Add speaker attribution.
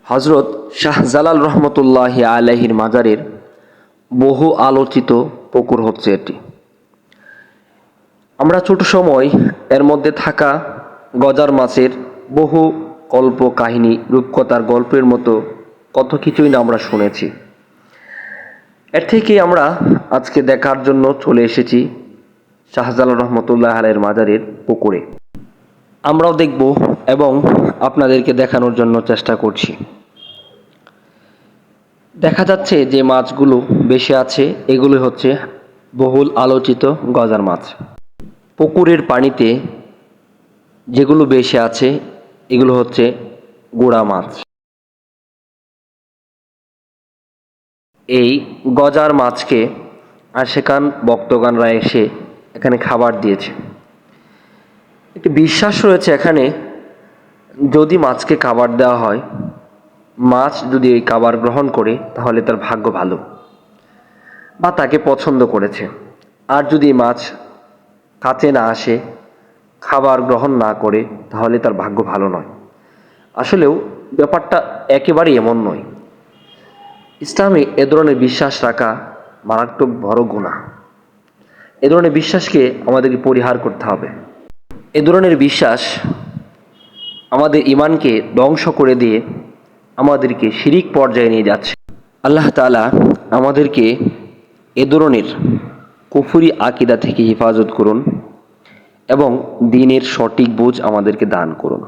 Speaker 1: হজরত শাহজালাল রহমতুল্লাহি আলাইহির মাজারের বহু আলোচিত পুকুর হচ্ছে এটি। আমরা ছোট সময় এর মধ্যে থাকা গজার মাছের বহু কল্প কাহিনী, রূপকথার গল্পের মতো কত কিছুই না আমরা শুনেছি। এর থেকে আমরা আজকে দেখার জন্য চলে এসেছি শাহজালাল রহমতুল্লাহ আলাইহির মাজারের পুকুরে। আমরাও দেখব এবং আপনাদেরকে দেখানোর জন্য চেষ্টা করছি। দেখা যাচ্ছে যে মাছগুলো বেশি আছে, এগুলো হচ্ছে বহুল আলোচিত গজার মাছ। পুকুরের পানিতে যেগুলো বেশি আছে এগুলো হচ্ছে গুড়া মাছ। এই গজার মাছকে আশেকান ভক্তগণরা এসে এখানে খাবার দিয়েছে। একটি বিশ্বাস রয়েছে এখানে, যদি মাছকে খাবার দেওয়া হয়, মাছ যদি এই খাবার গ্রহণ করে তাহলে তার ভাগ্য ভালো বা তাকে পছন্দ করেছে। আর যদি মাছ কাছে না আসে, খাবার গ্রহণ না করে, তাহলে তার ভাগ্য ভালো নয়। আসলেও ব্যাপারটা একেবারেই এমন নয়। ইসলামে এ ধরনের বিশ্বাস রাখা মারাত্মক বড় গুনাহ। এ ধরনের বিশ্বাসকে আমাদেরকে পরিহার করতে হবে। এ ধরনের বিশ্বাস আমাদের ঈমানকে ধ্বংস করে দিয়ে আমাদেরকে শিরিক পর্যায়ে নিয়ে যাচ্ছে। আল্লাহ তাআলা আমাদেরকে এ ধরনের কুফরি আকীদা থেকে হেফাজত করুন এবং দ্বীনের সঠিক বুঝ আমাদেরকে দান করুন।